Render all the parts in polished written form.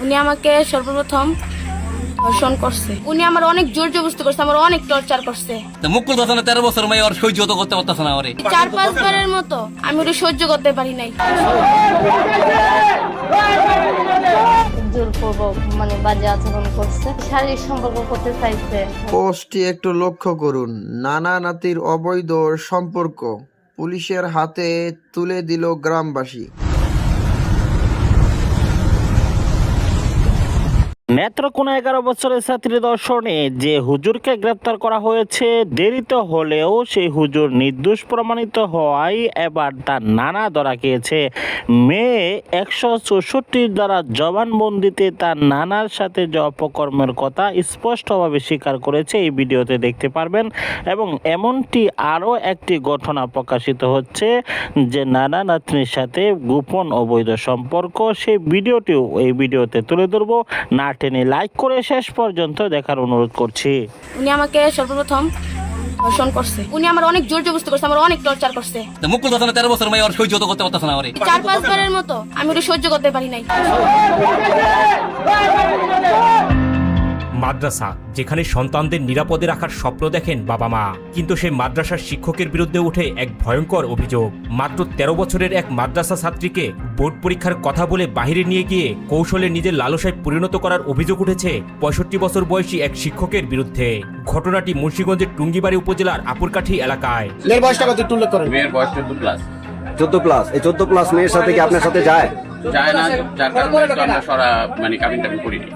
উনি আমাকে সর্বপ্রথম ধর্ষণ করছে। উনি আমার অনেক জোর জবরদস্তি করছে, আমার অনেক টর্চার করছে। মুকুল দাসানে 13 বছর মেয়ে ওর সহ্য তো করতে পারতেছে না। ওরে 4-5 বারের মতো আমি ওটা সহ্য করতে পারি নাই। জোরপূর্বক বাজে আচরণ করছে, শারীরিক সম্পর্ক করতে চাইছে। পোস্টটি একটু লক্ষ্য করুন। নানা নাতির অবৈধ সম্পর্ক পুলিশের হাতে তুলে দিল গ্রামবাসী। নেত্রকোনা 11 বছরের ছাত্রী ধর্ষণে যে হুজুরকে গ্রেপ্তার করা হয়েছে, দেরিতে হলেও সেই হুজুর নির্দোষ প্রমাণিত হওয়ায় এবার তার নানা ধরা খেয়েছে। মেয়ে 164 দ্বারা জবানবন্দিতে তার নানার সাথে যে অপকর্মের কথা স্পষ্টভাবে স্বীকার করেছে, এই ভিডিওতে দেখতে পারবেন। এবং এমনটি আরও একটি ঘটনা প্রকাশিত হচ্ছে যে নানা নাতনির সাথে গোপন অবৈধ সম্পর্ক, সেই ভিডিওটিও এই ভিডিওতে তুলে ধরবো। না টেনে লাইক করে শেষ পর্যন্ত দেখার অনুরোধ করছি। উনি আমাকে সর্বপ্রথম ধর্ষণ করছে। উনি আমার অনেক জোর জবরদস্তি করছে, আমার অনেক টর্চার করছে। মুকুল দাসানে 13 বছর মেয়ে ওর সহ্য তো করতে পারতেছে না। ওরে 4-5 বারের মতো আমি ওটা সহ্য করতে পারি নাই। মাদ্রাসা, যেখানে সন্তানদের নিরাপদে রাখার স্বপ্ন দেখেন বাবা মা, কিন্তু সেই মাদ্রাসার শিক্ষকের বিরুদ্ধে উঠে এক ভয়ঙ্কর অভিযোগ। মাত্র 13 বছরের এক মাদ্রাসা ছাত্রীকে বোর্ড পরীক্ষার কথা বলে বাহিরে নিয়ে গিয়ে কৌশলে নিজের লালসায় পরিণত করার অভিযোগ উঠেছে 65 বছর বয়সী এক শিক্ষকের বিরুদ্ধে। ঘটনাটি মুন্সিগঞ্জের টুঙ্গিবাড়ি উপজেলার আপুরকাঠি এলাকায়। মেয়ের বয়সটা কত একটু উল্লেখ করেন? মেয়ের বয়স 14 প্লাস। 14 প্লাস। এই 14 প্লাস মেয়ের সাথে কি আপনার সাথে যায়? যায় না, যার কারণে তো আমরা সরা কাবিন টাবিন করিনি।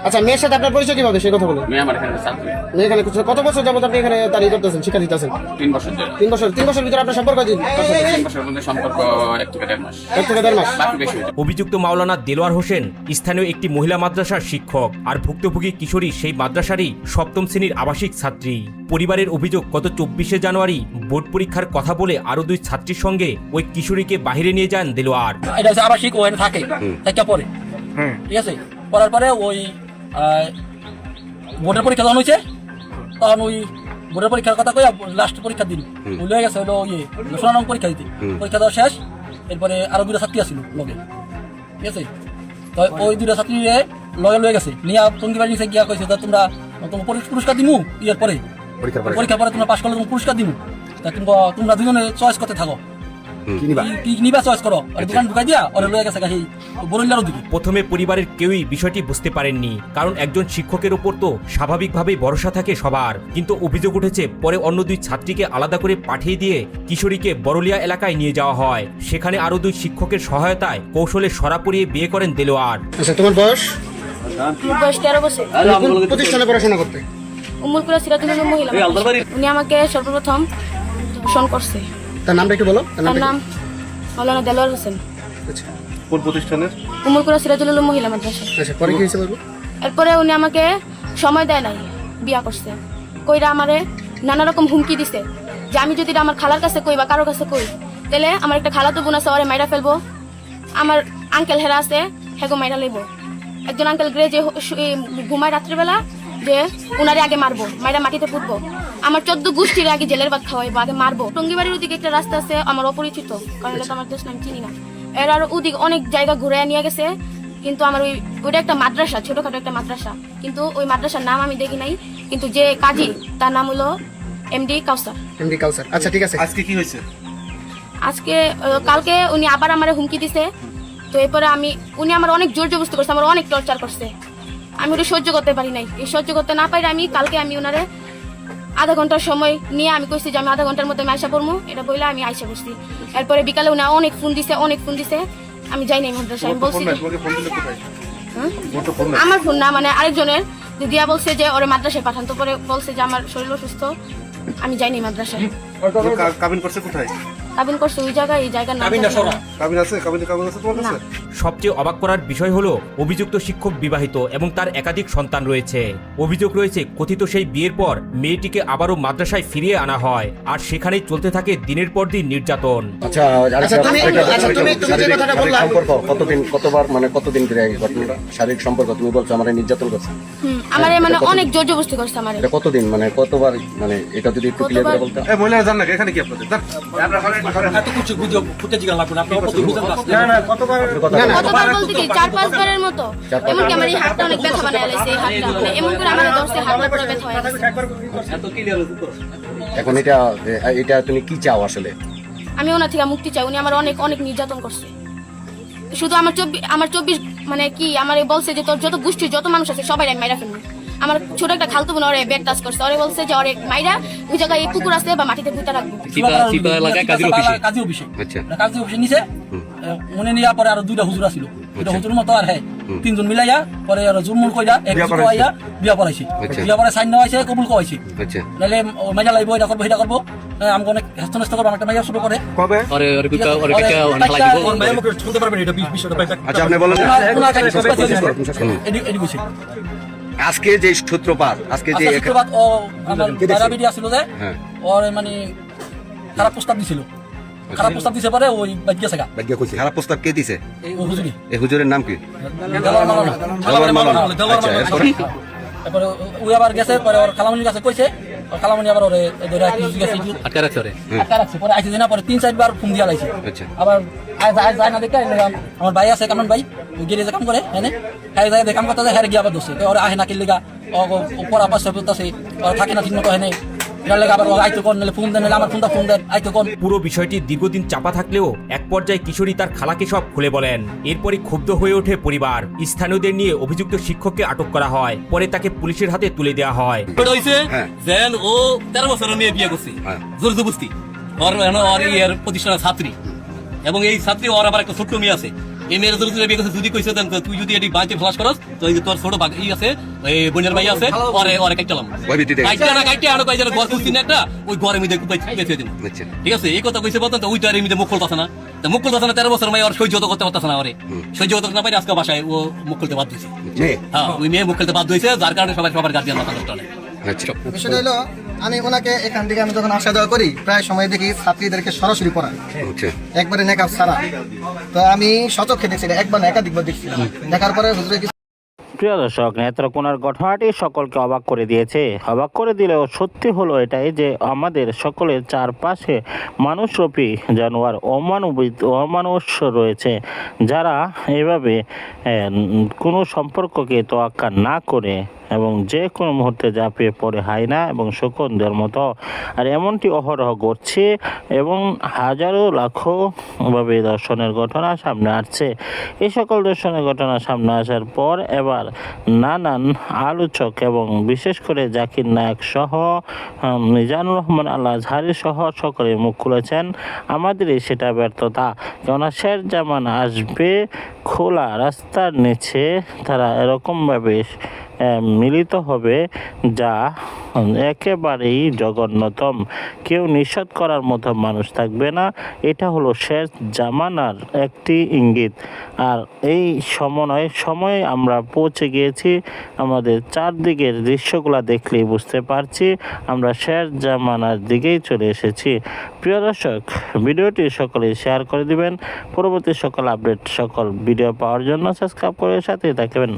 আচ্ছা, মেয়ের সাথে আপনার পরিচয় কিভাবে সেই কথা বলুন। মেয়ে আমার এখানে ছাত্রী। মেয়ে এখানে কত বছর যাবত আপনি এখানে তার করতেছেন, শিক্ষা দিতেছেন? 3 বছর ধরে। 3 বছর ভিতরে আপনার সম্পর্ক 3 বছরের মধ্যে সম্পর্ক 1 থেকে 1.5 মাস। 1 থেকে 1.5 মাস। বাকি বেশি হয়েছে। অভিযুক্ত মাওলানা দেলোয়ার হোসেন স্থানীয় একটি মহিলা মাদ্রাসার শিক্ষক, আর ভুক্তভোগী কিশোরী সেই মাদ্রাসারই 7ম শ্রেণীর আবাসিক ছাত্রী। পরিবারের অভিযোগ, গত 24শে জানুয়ারি বোর্ড পরীক্ষার কথা বলে আরো 2 ছাত্রীর সঙ্গে ওই কিশোরীকে বাহিরে নিয়ে যান দেলোয়ার। এটা হচ্ছে আবাসিক, ওখানে থাকে পরে ঠিক আছে। পড়ার পরে ওই বোর্ডের পরীক্ষা যখন হয়েছে, তখন ওই বোর্ডের পরীক্ষার কথা কই লাস্ট পরীক্ষার দিন ওই লয়ে গেছে হলো সোনারং পরীক্ষা দিতে। পরীক্ষা দেওয়া শেষ, এরপরে আরো 2টা ছাত্রী আসছিল লগে, ঠিক আছে। তো ওই 2টা ছাত্রী লগে লয়ে গেছে নিয়ে টঙ্গিবাড়ি নিচে গিয়া কইছে তোমরা পুরস্কার দিমু, ইয়ের পরে পরীক্ষার পরে তোমরা পাশ করলে পুরস্কার দিমু, তা তোমরা দুজনে চয়েস করতে থাকো, কি নিবা চয়েস করো। আর দোকান ঢুকাই দিয়া ওরে লয়ে গেছে সেই বরুল্লার দিকে। প্রথমে পরিবারের কেউই বিষয়টি বুঝতে পারেননি, কারণ একজন শিক্ষকের উপর তো স্বাভাবিকভাবেই ভরসা থাকে সবার। কিন্তু অভিযোগ উঠেছে পরে অন্য 2 ছাত্রীকে আলাদা করে পাঠিয়ে দিয়ে কিশোরীকে বরলিয়া এলাকায় নিয়ে যাওয়া হয়। সেখানে আরো 2 শিক্ষকের সহায়তায় কৌশলে সরা পরিয়ে বিয়ে করেন দেলোয়ার। আচ্ছা, তোমার বয়স? বয়স 13 বছর। কোন প্রতিষ্ঠানে পড়াশোনা করতে? উম্মুলকুরা সিরাজুল উলুম মহিলা মাদ্রাসা। উনি আমাকে সর্বপ্রথম ধর্ষণ করছে। তার নামটা একটু বলো। তার নাম মাওলানা দেলোয়ার হোসেন। আচ্ছা, কোন প্রতিষ্ঠানের? উম্মুলকুরা সিরাজুল উলুম মহিলা মাদ্রাসা। আচ্ছা, পরে কি হয়েছে বলবো? এরপরে উনি আমাকে সময় দেয় নাই, বিয়া করছে। কইরা আমারে নানা রকম হুমকি দিছে যে আমি যদি আমার খালার কাছে কই বা কারোর কাছে কই, তাহলে আমার একটা খালাতো বোন আছে, ওরে মাইরা ফেলবো। আমার আঙ্কেল হেরা আছে, হেগো মাইরা লইব। একজন আঙ্কেল গ্রে যে ঘুমায় রাত্রিবেলা, যে উনারে আগে মারবো, মাইরা মাটিতে পুঁতবো। আমার 14 গোষ্ঠীর আগে জেলের ভাত খাওয়াইবো, আগে মারবো। টঙ্গিবাড়ির ওদিকে একটা রাস্তা আছে আমার অপরিচিত, কারণ এটা আমার দেশ আমি চিনি না। এর আর ওদিকে অনেক জায়গা ঘুরে নিয়ে গেছে, কিন্তু আমার ওইটা একটা মাদ্রাসা, ছোটখাটো একটা মাদ্রাসা, কিন্তু ওই মাদ্রাসার নাম আমি দেখি নাই। কিন্তু যে কাজী তার নাম হলো এমডি কাউসার। এমডি কাউসার। আচ্ছা, ঠিক আছে। আজকে কি হয়েছে? আজকে কালকে উনি আবার আমারে হুমকি দিছে। তো এরপরে উনি আমার অনেক জোর জবরদস্তি করছে, আমার অনেক টর্চার করছে। আমি ওটা সহ্য করতে পারি নাই। এই সহ্য করতে না পারি কালকে আমি ওনারে আধা ঘন্টার সময় নিয়ে আমি কইছি যে আমি আধা ঘন্টার মধ্যে আয়সা পড়বো, এটা বলে আমি আয়সা করছি। এরপরে বিকালে উনি অনেক ফোন দিছে, আমি যাই নাই মাদ্রাসায়। আমি বলছি আমার ফোন না, আরেকজনের দিয়া বলছে যে ওরে মাদ্রাসায় পাঠান। তো পরে বলছে যে আমার শরীর অসুস্থ, আমি যাই নাই মাদ্রাসায়। কাবিন করছে কোথায়? কাবিন করছে ওই জায়গায়, এই জায়গার নাম কাবিন আছে তোমার কাছে? সবচেয়ে অবাক করার বিষয় হলো অভিযুক্ত শিক্ষক বিবাহিত এবং তার একাধিক সন্তান রয়েছে। অভিযোগ রয়েছে কথিত সেই বিয়ের পর মেয়েটিকে আবারও মাদ্রাসায় ফিরিয়ে আনা হয়, আর সেখানেই চলতে থাকে দিনের পর দিন নির্যাতন। আচ্ছা, তুমি যে কথাটা বললা, সম্পর্ক কতদিন ধরে ঘটনাটা? শারীরিক সম্পর্ক তুমি বলছো আমারে নির্যাতন করছে? আমারে অনেক জোর জবরদস্তি করছে আমারে। কতদিন কতবার এটা যদি একটু ক্লিয়ার করে বলতে। এই মহিলারা জান না এখানে কি আপনাদের? এত কিছু বুঝে ফুটে জিগা লাগবে না আপনি অবশ্যই বুঝেন না কতবার কতবার বলতে কি 4-5 বারের মতো এমনকি আমার এই হাতটা অনেক ব্যথা বানায় লাইছে এই হাতটা মানে এমন করে আমার ধরছে হাতটা পুরো ব্যথা হয়ে গেছে এখন এটা তুমি কি চাও আসলে? আমি ওনার থেকে মুক্তি চাই উনি আমার অনেক অনেক নির্যাতন করছে শুধু আমার 24 মানে কি আমার বলছে যে তোর যত গোষ্ঠী যত মানুষ আছে সবাই আমি মাইরা ফেলবো আমার ছোট একটা খালতো বোন ওরে ব্যাগ টাচ করছে ওরে বলছে যে ওরে মাইরা ওই জায়গায় পুকুর আছে বা মাটিতে পুঁতে রাখবো চিপা এলাকায় কাজী অফিসে কাজী অফিসে আচ্ছা কাজী অফিসে নিছে মনে নিয়ে পরে আরো 2টা হুজুর আছিল 2টা হুজুর মতো আর হ্যাঁ 3 জন মিলাইয়া পরে আর জুমুল কইরা এক হুজুর আইয়া বিয়া পড়াইছে বিয়া পরে সাইন নেওয়াইছে কবুল কইছে আচ্ছা নালে মাইয়া লাইবো এটা করবো আমাকে অনেক হস্তনস্ত করবো একটা মাইয়া শুরু করে কবে ওরে পিকা ঢালাই দিব ওর মাইয়া মুখে শুনতে পারবেন এটা বিষয়টা পাইবে আচ্ছা আপনি বলেন ওনার কাছে এডি কইছে আজকে যে সূত্রপাত আজকে যে শুক্রবার ও আমার বারাবিডি আছিল যে হ্যাঁ ওর মানে খারাপ প্রস্তাব দিছিল খারাপ প্রস্তাব দিছে পরে ওই বাজ্ঞা সাগা ভাগ্য কইছে খারাপ প্রস্তাব কে দিছে? এই হুজুরি এই হুজুরের নাম কি? দেওয়ার মালানা দেওয়ার মালানা। আচ্ছা এরপরে তারপরে ওই আবার গেছে পরে ওর খালামনির কাছে কইছে ওর খালামনি আবার ওরে ধরে কিছু গেছে আটকা রাখছে ওরে আটকা রাখছে পরে আইছে দিনা পরে 3-4 বার ফোন দিয়া লাইছে আচ্ছা আবার আজ যায় না দেখে আমার ভাই আছে কামন ভাই ওই গেরেজে কাম করে হ্যাঁ হ্যাঁ যায় কাম করতে যায় হ্যাঁ গিয়ে আবার দোষে ওরা আহে না কি লিগা পর আবার সব আছে ওরা থাকে না ঠিক মতো হয় নাই এর লাগা আবার আইতো কোন নালে ফোন দেন নালে আমার ফোনটা ফোন দেন আইতো কোন পুরো বিষয়টি দীর্ঘদিন চাপা থাকলেও এক পর্যায়ে কিশোরী তার খালাকে সব খুলে বলেন এরপরই ক্ষুব্ধ হয়ে ওঠে পরিবার স্থানীয়দের নিয়ে অভিযুক্ত শিক্ষককে আটক করা হয় পরে তাকে পুলিশের হাতে তুলে দেওয়া হয় হইছে হ্যাঁ। যেন ও 13 বছরের মেয়ে বিয়ে করছে হ্যাঁ। জোর জবরদস্তি ওর এর প্রতিষ্ঠানের ছাত্রী এবং এই ছাত্রী ওর আবার একটা ছোট্ট মেয়ে আছে এই মেয়ের জোর জোরে বিয়ে করছে যদি কইছে দেন তুই যদি এটি বাঁচে ফ্লাশ করস তো এই যে তোর ছোট ভাগ ই আছে এই বোনের ভাই আছে ওরে কাটলাম ওই ভিত্তিতে কাইটে আনো কই যেন ঘর খুঁজছি না একটা ওই ঘরের মধ্যে বেঁচে দিন আচ্ছা ঠিক আছে এই কথা কইছে বলতেন তো ওইটার মধ্যে মুখ খুলতাছে না মুখ খুলতাছে না 13 বছর মেয়ে ওর সহ্য করতে পারতাছে না ওরে সহ্য করতে না পারে আজকে বাসায় ও মুখ খুলতে বাধ্য হয়েছে মেয়ে হ্যাঁ ওই মেয়ে মুখ খুলতে বাধ্য হয়েছে যার কারণে সবার গার্জিয়ান মাথা নষ্ট হয় আচ্ছা বিষয়টা হলো আমি ওনাকে এখান থেকে আমি যখন আসা যাওয়া করি প্রায় সময় দেখি ছাত্রীদেরকে সরাসরি পড়ায় আচ্ছা একবারে নেকাব ছাড়া তো আমি সচক্ষে দেখছি না, একবার না একাধিকবার দেখছিলাম দেখার পরে হুজুরের কিছু প্রিয় দর্শক নেত্রকোনার ঘটনাটি সকলকে অবাক করে দিয়েছে অবাক করে দিলেও সত্যি হলো এটাই যে আমাদের সকলের চারপাশে মানুষরূপী জানোয়ার অমানুষ রয়েছে যারা এভাবে কোনো সম্পর্ককে তোয়াক্কা না করে এবং যে কোনো মুহূর্তে ঝাঁপিয়ে পড়ে হায়না এবং শকুনদের মতো আর এমনটি অহরহ ঘটছে এবং হাজারো লাখো ভাবে দর্শনের ঘটনা সামনে আসছে এই সকল দর্শনের ঘটনা সামনে আসার পর এবার নানান আলোচক এবং বিশেষ করে জাকির নায়ক সহ মিজানুর রহমান আল আজহারি সহ সকলে মুখ খুলেছেন আমাদেরই সেটা ব্যর্থতা কেননা শেষ জামানা আসবে খোলা রাস্তার নিচে তারা এরকমভাবে মিলিত হবে যা একেবারেই জঘন্যতম কেউ নিষেধ করার মতো মানুষ থাকবে না এটা হলো শেষ জামানার একটি ইঙ্গিত আর এই সময়ে আমরা পৌঁছে গিয়েছি আমাদের চারদিকের দৃশ্যগুলো দেখলেই বুঝতে পারছি আমরা শেষ জামানার দিকেই চলে এসেছি প্রিয় দর্শক ভিডিওটি সকলে শেয়ার করে দিবেন পরবর্তী সকল আপডেট সকল ভিডিও পাওয়ার জন্য সাবস্ক্রাইব করে সাথে থাকবেন।